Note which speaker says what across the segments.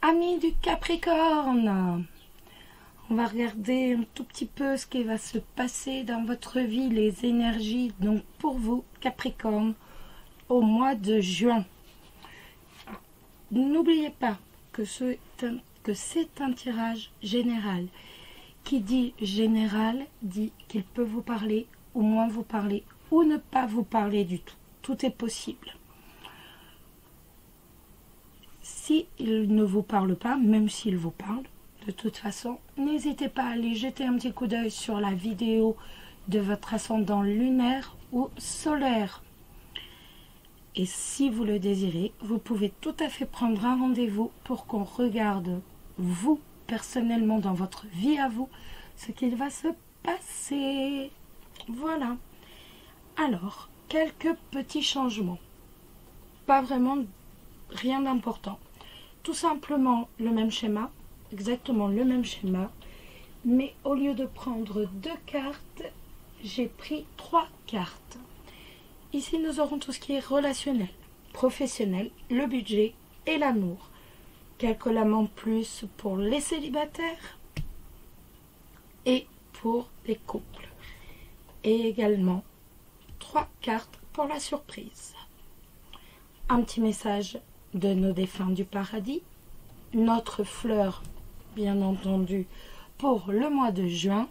Speaker 1: Amis du Capricorne, on va regarder un tout petit peu ce qui va se passer dans votre vie, les énergies, donc pour vous, Capricorne, au mois de juin. N'oubliez pas que c'est un tirage général. Qui dit général dit qu'il peut vous parler, ou moins vous parler, ou ne pas vous parler du tout. Tout est possible. Si il ne vous parle pas, même s'il vous parle, de toute façon, n'hésitez pas à aller jeter un petit coup d'œil sur la vidéo de votre ascendant lunaire ou solaire. Et si vous le désirez, vous pouvez tout à fait prendre un rendez-vous pour qu'on regarde, vous, personnellement, dans votre vie à vous, ce qu'il va se passer. Voilà. Alors, quelques petits changements. Pas vraiment rien d'important. Tout simplement le même schéma, exactement le même schéma, mais au lieu de prendre 2 cartes, j'ai pris 3 cartes. Ici, nous aurons tout ce qui est relationnel, professionnel, le budget et l'amour. Quelques laments plus pour les célibataires et pour les couples. Et également 3 cartes pour la surprise. Un petit message de nos défunts du paradis, notre fleur, bien entendu, pour le mois de juin.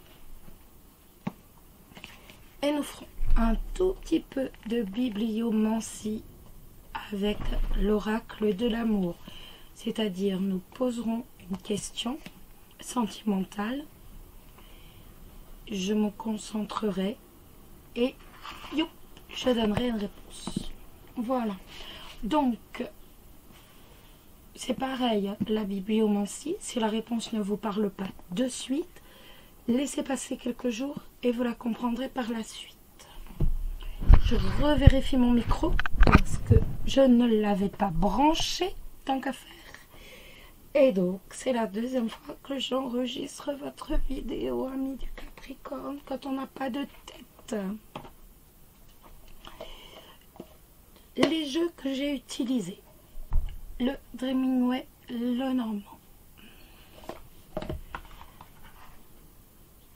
Speaker 1: Et nous ferons un tout petit peu de bibliomancie avec l'oracle de l'amour. C'est-à-dire, nous poserons une question sentimentale. Je me concentrerai et je donnerai une réponse. Voilà. Donc, c'est pareil, la bibliomancie, si la réponse ne vous parle pas de suite, laissez passer quelques jours et vous la comprendrez par la suite. Je revérifie mon micro parce que je ne l'avais pas branché tant qu'à faire. Et donc, c'est la deuxième fois que j'enregistre votre vidéo, amis du Capricorne, quand on n'a pas de tête. Les jeux que j'ai utilisés. Le Dreamingway, le Normand.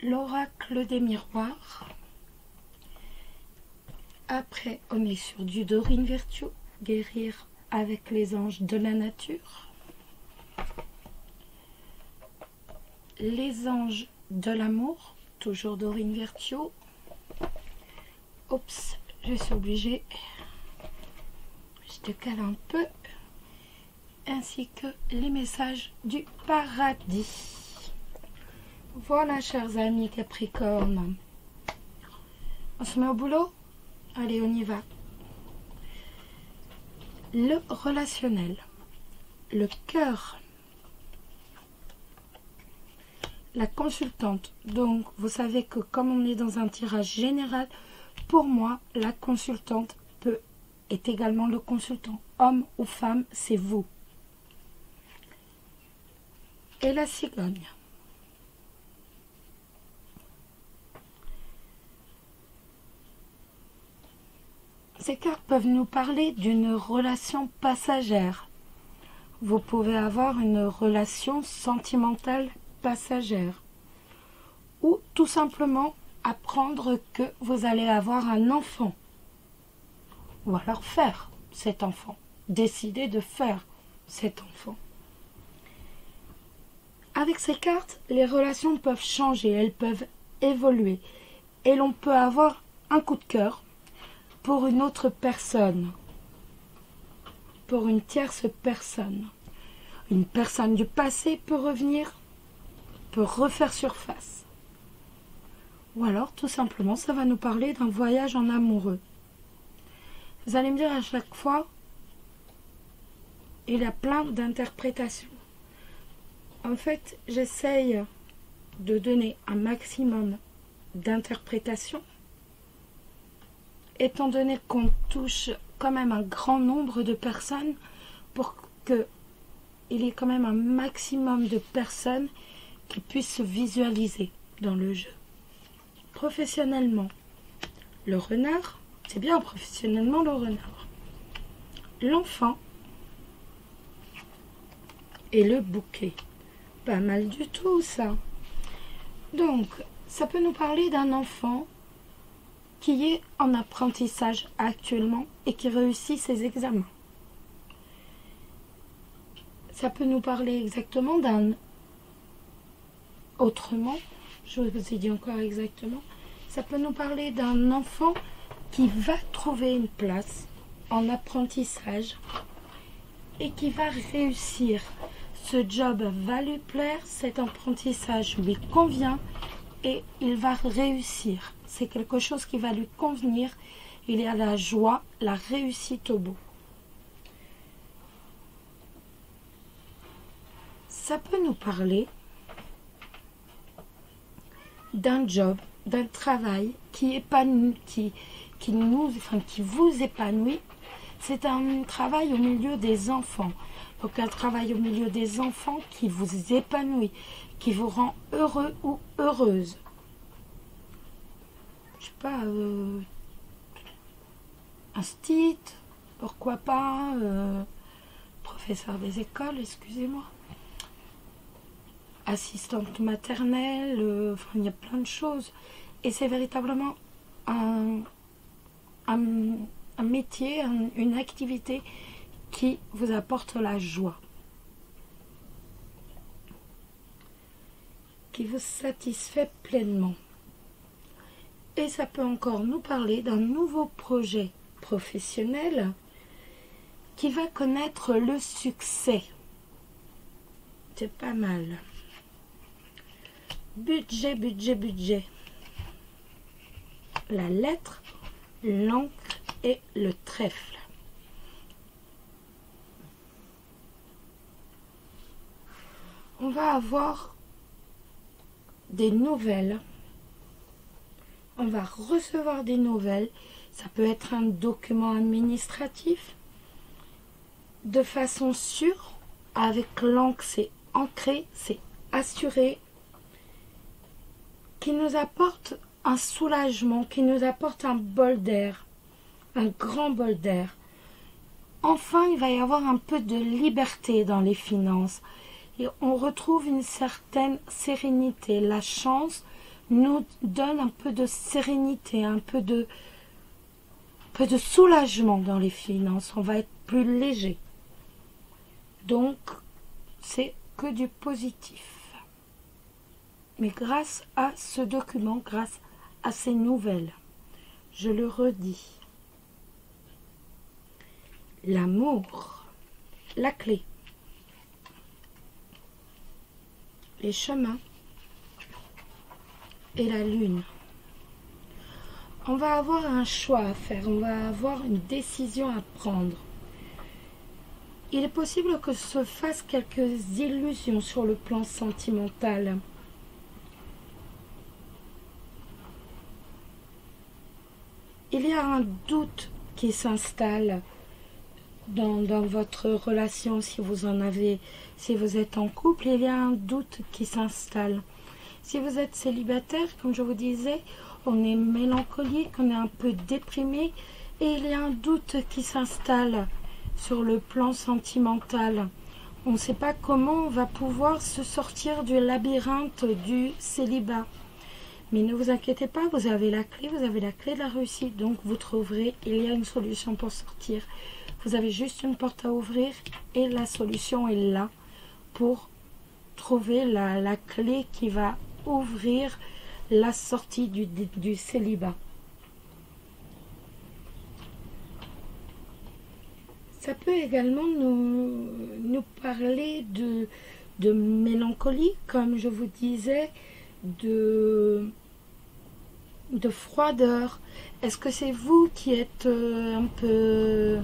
Speaker 1: L'oracle des miroirs. Après, on est sur du Dorine Virtue, guérir avec les anges de la nature. Les anges de l'amour, toujours Dorine Virtue. Oups, je suis obligée. Je te cale un peu. Ainsi que les messages du paradis. Voilà, chers amis Capricorne. On se met au boulot? Allez, on y va. Le relationnel. Le cœur. La consultante. Donc, vous savez que comme on est dans un tirage général, pour moi, la consultante est également le consultant. Homme ou femme, c'est vous. Et la cigogne. Ces cartes peuvent nous parler d'une relation passagère. Vous pouvez avoir une relation sentimentale passagère. Ou tout simplement apprendre que vous allez avoir un enfant. Ou alors faire cet enfant. Décider de faire cet enfant. Avec ces cartes, les relations peuvent changer, elles peuvent évoluer. Et l'on peut avoir un coup de cœur pour une autre personne, pour une tierce personne. Une personne du passé peut revenir, peut refaire surface. Ou alors, tout simplement, ça va nous parler d'un voyage en amoureux. Vous allez me dire à chaque fois, il y a plein d'interprétations. En fait, j'essaye de donner un maximum d'interprétations, étant donné qu'on touche quand même un grand nombre de personnes, pour qu'il y ait quand même un maximum de personnes qui puissent se visualiser dans le jeu. Professionnellement, le renard, c'est bien professionnellement le renard. L'enfant, et le bouquet. Pas mal du tout ça. Donc, ça peut nous parler d'un enfant qui est en apprentissage actuellement et qui réussit ses examens. Ça peut nous parler exactement d'un... Autrement, je vous ai dit encore exactement, ça peut nous parler d'un enfant qui va trouver une place en apprentissage et qui va réussir. Ce job va lui plaire, cet apprentissage lui convient et il va réussir. C'est quelque chose qui va lui convenir. Il y a la joie, la réussite au bout. Ça peut nous parler d'un job, d'un travail qui épanouit, qui vous épanouit. C'est un travail au milieu des enfants. Donc un travail au milieu des enfants qui vous épanouit, qui vous rend heureux ou heureuse. Je sais pas, instit, pourquoi pas, professeur des écoles, excusez-moi, assistante maternelle, enfin il y a plein de choses. Et c'est véritablement un métier, une activité qui vous apporte la joie, qui vous satisfait pleinement. Et ça peut encore nous parler d'un nouveau projet professionnel qui va connaître le succès. C'est pas mal. Budget, budget, budget. La lettre, l'encre et le trèfle. On va avoir des nouvelles. On va recevoir des nouvelles. Ça peut être un document administratif. De façon sûre, avec l'encre, c'est ancré, c'est assuré. Qui nous apporte un soulagement, qui nous apporte un bol d'air. Un grand bol d'air. Enfin, il va y avoir un peu de liberté dans les finances. Et on retrouve une certaine sérénité. La chance nous donne un peu de sérénité, un peu de soulagement dans les finances. On va être plus léger. Donc, c'est que du positif. Mais grâce à ce document, grâce à ces nouvelles, je le redis, l'amour, la clé, les chemins et la lune. On va avoir un choix à faire, on va avoir une décision à prendre. Il est possible que se fassent quelques illusions sur le plan sentimental. Il y a un doute qui s'installe dans votre relation, si vous en avez, si vous êtes en couple, il y a un doute qui s'installe. Si vous êtes célibataire, comme je vous disais, on est mélancolique, on est un peu déprimé et il y a un doute qui s'installe sur le plan sentimental. On ne sait pas comment on va pouvoir se sortir du labyrinthe du célibat. Mais ne vous inquiétez pas, vous avez la clé de la réussite, donc vous trouverez, il y a une solution pour sortir. Vous avez juste une porte à ouvrir et la solution est là pour trouver la clé qui va ouvrir la sortie du célibat. Ça peut également nous parler de mélancolie, comme je vous disais, de froideur. Est-ce que c'est vous qui êtes un peu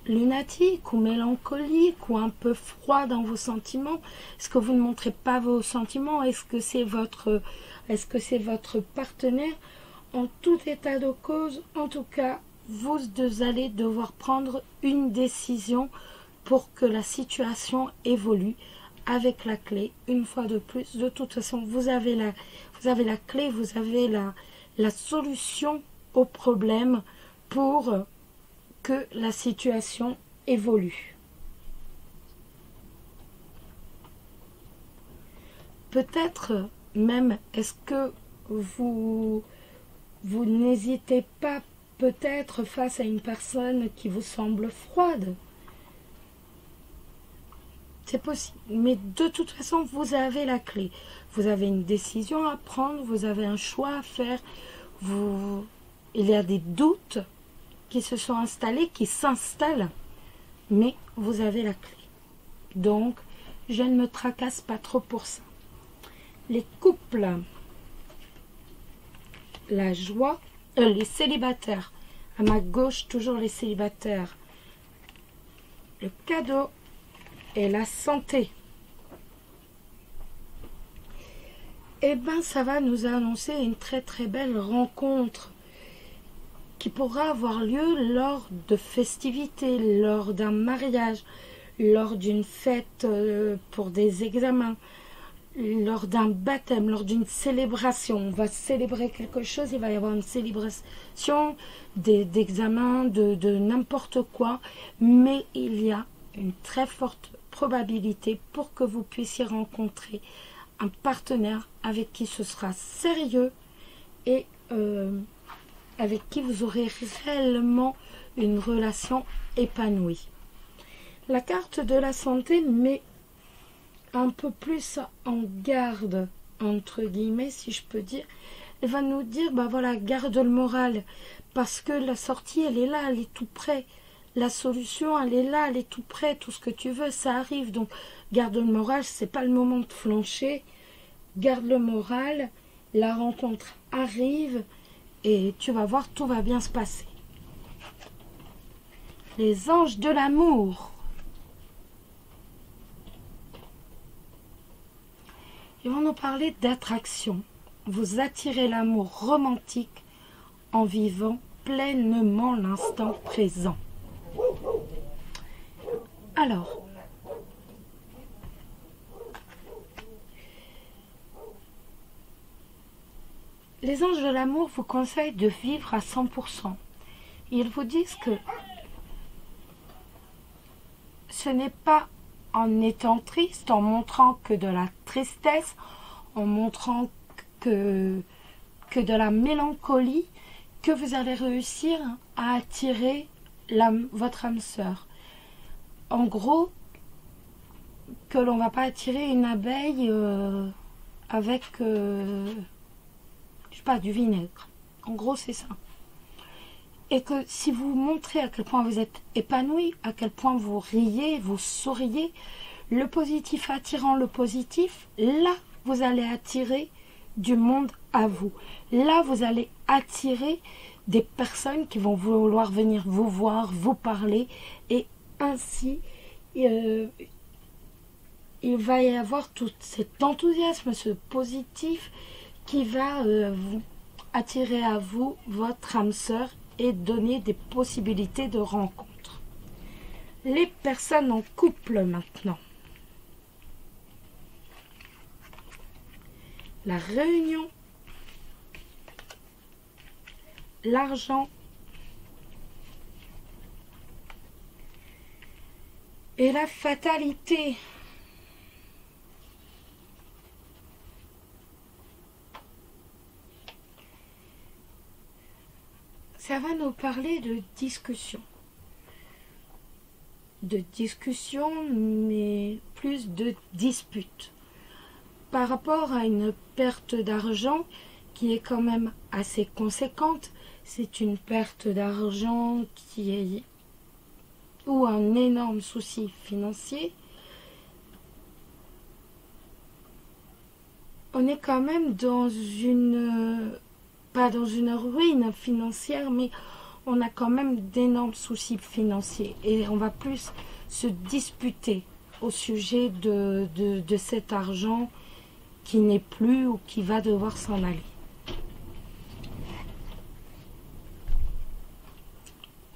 Speaker 1: lunatique ou mélancolique ou un peu froid dans vos sentiments? Est-ce que vous ne montrez pas vos sentiments? Est-ce que c'est votre partenaire? En tout état de cause, en tout cas, vous allez devoir prendre une décision pour que la situation évolue avec la clé. Une fois de plus, de toute façon, vous avez la clé, vous avez la solution au problème pour que la situation évolue. peut-être même, est-ce que vous n'hésitez pas peut-être face à une personne qui vous semble froide? C'est possible, mais de toute façon, vous avez la clé. Vous avez une décision à prendre, vous avez un choix à faire. Il y a des doutes qui se sont installés, qui s'installent, mais vous avez la clé. Donc, je ne me tracasse pas trop pour ça. Les couples, la joie, les célibataires. À ma gauche, toujours les célibataires. Le cadeau et la santé. Eh bien, ça va nous annoncer une très très belle rencontre qui pourra avoir lieu lors de festivités, lors d'un mariage, lors d'une fête pour des examens, lors d'un baptême, lors d'une célébration. On va célébrer quelque chose, il va y avoir une célébration d'examen, de n'importe quoi, mais il y a une très forte probabilité pour que vous puissiez rencontrer un partenaire avec qui ce sera sérieux et avec qui vous aurez réellement une relation épanouie. La carte de la santé met un peu plus en garde, entre guillemets, si je peux dire. Elle va nous dire, bah voilà, garde le moral, parce que la sortie, elle est là, elle est tout près. La solution, elle est là, elle est tout près. Tout ce que tu veux, ça arrive. Donc, garde le moral, c'est pas le moment de flancher. Garde le moral, la rencontre arrive et tu vas voir, tout va bien se passer. Les anges de l'amour. Ils vont nous parler d'attraction. Vous attirez l'amour romantique en vivant pleinement l'instant présent. Alors, les anges de l'amour vous conseillent de vivre à 100%. Ils vous disent que ce n'est pas en étant triste, en montrant que de la tristesse, en montrant que de la mélancolie, que vous allez réussir à attirer votre âme sœur. En gros, que l'on ne va pas attirer une abeille avec, je sais pas, du vinaigre. En gros, c'est ça. Et que si vous montrez à quel point vous êtes épanoui, à quel point vous riez, vous souriez, le positif attirant le positif, là, vous allez attirer du monde à vous. Là, vous allez attirer des personnes qui vont vouloir venir vous voir, vous parler, et ainsi, il va y avoir tout cet enthousiasme, ce positif qui va vous attirer à vous votre âme sœur et donner des possibilités de rencontre. Les personnes en couple maintenant. La réunion, l'argent et la fatalité. Ça va nous parler de discussion. De discussion, mais plus de dispute. Par rapport à une perte d'argent qui est quand même assez conséquente, c'est une perte d'argent qui est ou un énorme souci financier. On est quand même dans une, pas dans une ruine financière, mais on a quand même d'énormes soucis financiers et on va plus se disputer au sujet de cet argent qui n'est plus ou qui va devoir s'en aller.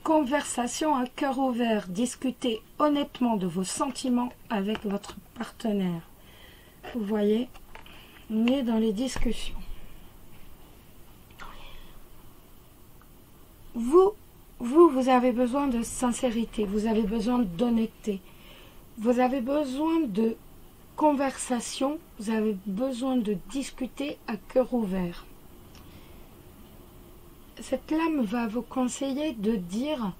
Speaker 1: Conversation à cœur ouvert, discutez honnêtement de vos sentiments avec votre partenaire. Vous voyez, on est dans les discussions. Vous avez besoin de sincérité, vous avez besoin d'honnêteté, vous avez besoin de conversation, vous avez besoin de discuter à cœur ouvert. Cette lame va vous conseiller de dire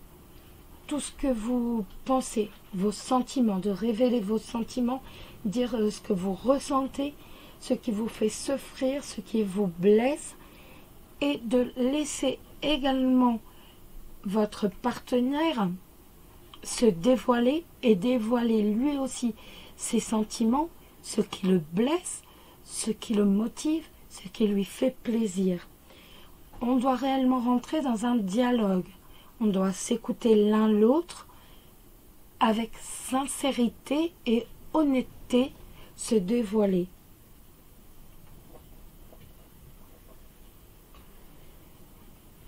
Speaker 1: tout ce que vous pensez, vos sentiments, de révéler vos sentiments, dire ce que vous ressentez, ce qui vous fait souffrir, ce qui vous blesse, et de laisser également votre partenaire se dévoiler et dévoiler lui aussi ses sentiments, ce qui le blesse, ce qui le motive, ce qui lui fait plaisir. On doit réellement rentrer dans un dialogue. On doit s'écouter l'un l'autre avec sincérité et honnêteté, se dévoiler.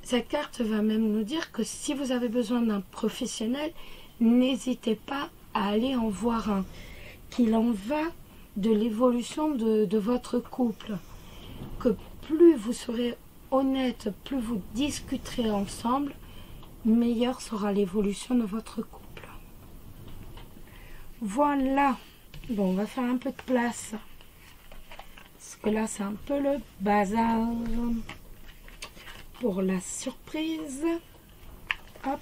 Speaker 1: Cette carte va même nous dire que si vous avez besoin d'un professionnel, n'hésitez pas à aller en voir un. Qu'il en va de l'évolution de votre couple. Que plus vous serez honnête, plus vous discuterez ensemble, meilleure sera l'évolution de votre couple. Voilà. Bon, on va faire un peu de place. Parce que là, c'est un peu le bazar. Pour la surprise. Hop.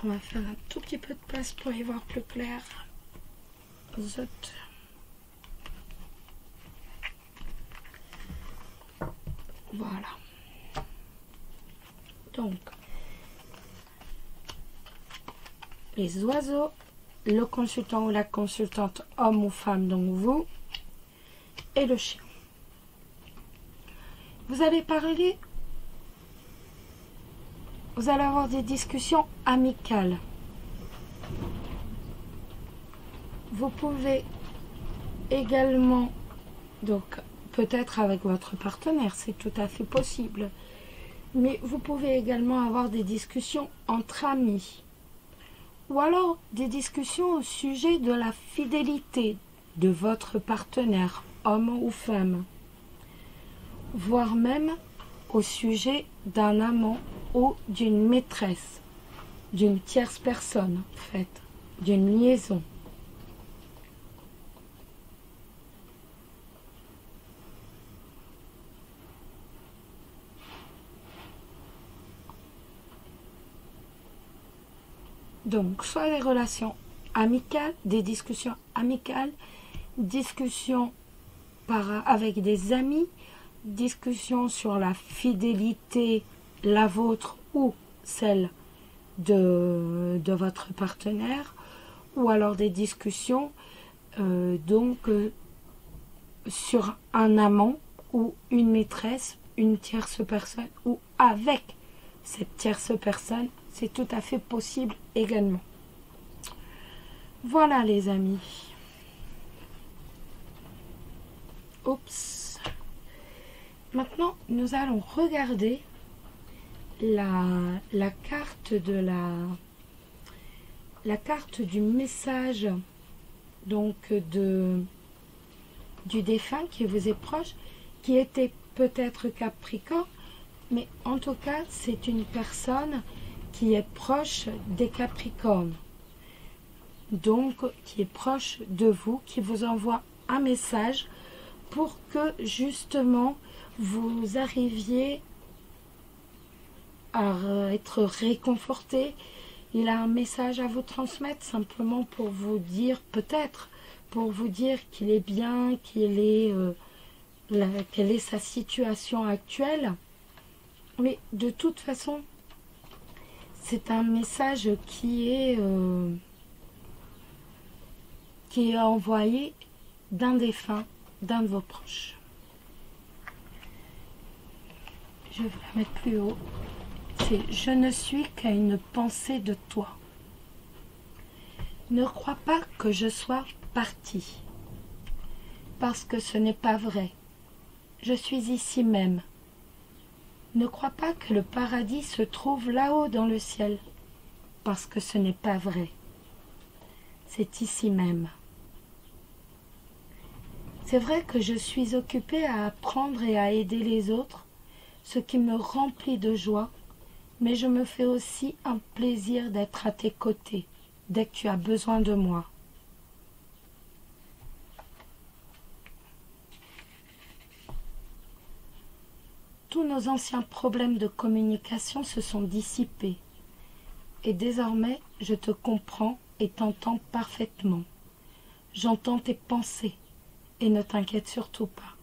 Speaker 1: On va faire un tout petit peu de place pour y voir plus clair. Zut. Voilà. Donc, les oiseaux, le consultant ou la consultante, homme ou femme, donc vous, et le chien. Vous allez parler, vous allez avoir des discussions amicales. Vous pouvez également, donc peut-être avec votre partenaire, c'est tout à fait possible, mais vous pouvez également avoir des discussions entre amis, ou alors des discussions au sujet de la fidélité de votre partenaire, homme ou femme, voire même au sujet d'un amant ou d'une maîtresse, d'une tierce personne, en fait, d'une liaison. Donc, soit des relations amicales, des discussions amicales, discussions avec des amis, discussions sur la fidélité, la vôtre ou celle de votre partenaire, ou alors des discussions sur un amant ou une maîtresse, une tierce personne, ou avec cette tierce personne, c'est tout à fait possible également. Voilà les amis. Oups. Maintenant, nous allons regarder la carte de la carte du message donc du défunt qui vous est proche, qui était peut-être Capricorne, mais en tout cas, c'est une personne qui est proche des Capricornes, donc qui est proche de vous, qui vous envoie un message pour que justement vous arriviez à être réconforté. Il a un message à vous transmettre simplement pour vous dire, peut-être, pour vous dire qu'il est bien, quelle est sa situation actuelle. Mais de toute façon, c'est un message qui est envoyé d'un défunt, d'un de vos proches. Je vais la mettre plus haut. C'est « Je ne suis qu'à une pensée de toi. Ne crois pas que je sois partie, parce que ce n'est pas vrai. Je suis ici même. Ne crois pas que le paradis se trouve là-haut dans le ciel, parce que ce n'est pas vrai. C'est ici même. C'est vrai que je suis occupée à apprendre et à aider les autres, ce qui me remplit de joie, mais je me fais aussi un plaisir d'être à tes côtés, dès que tu as besoin de moi. Tous nos anciens problèmes de communication se sont dissipés. Et désormais, je te comprends et t'entends parfaitement. J'entends tes pensées et ne t'inquiète surtout pas.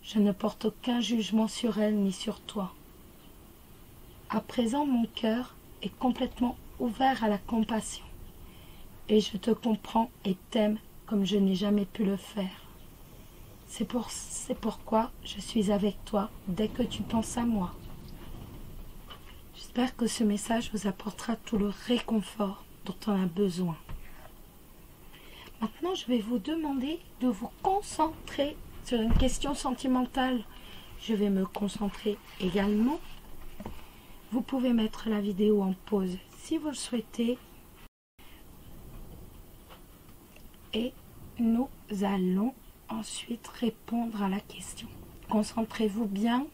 Speaker 1: Je ne porte aucun jugement sur elles ni sur toi. À présent, mon cœur est complètement ouvert à la compassion. Et je te comprends et t'aime comme je n'ai jamais pu le faire. C'est pourquoi je suis avec toi dès que tu penses à moi. J'espère que ce message vous apportera tout le réconfort dont on a besoin. Maintenant, je vais vous demander de vous concentrer sur une question sentimentale. Je vais me concentrer également. Vous pouvez mettre la vidéo en pause si vous le souhaitez. Et nous allons ensuite répondre à la question. Concentrez-vous bien.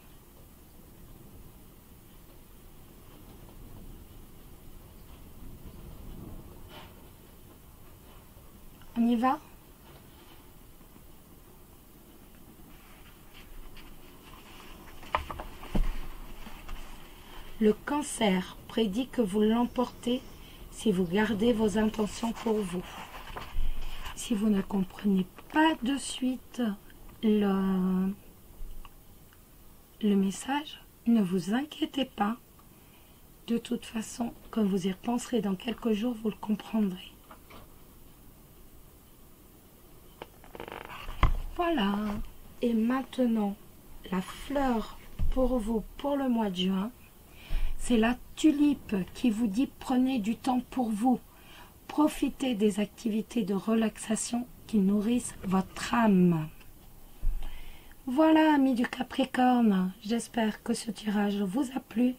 Speaker 1: On y va? Le cancer prédit que vous l'emportez si vous gardez vos intentions pour vous. Si vous ne comprenez pas de suite le message, ne vous inquiétez pas. De toute façon, quand vous y repenserez dans quelques jours, vous le comprendrez. Voilà. Et maintenant, la fleur pour vous pour le mois de juin, c'est la tulipe qui vous dit prenez du temps pour vous. Profitez des activités de relaxation qui nourrissent votre âme. Voilà, amis du Capricorne, j'espère que ce tirage vous a plu.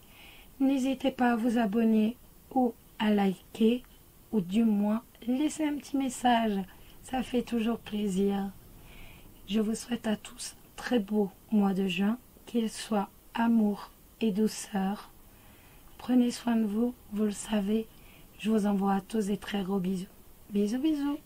Speaker 1: N'hésitez pas à vous abonner ou à liker, ou du moins laisser un petit message, ça fait toujours plaisir. Je vous souhaite à tous un très beau mois de juin, qu'il soit amour et douceur. Prenez soin de vous, vous le savez. Je vous envoie à tous des très gros bisous. Bisous, bisous.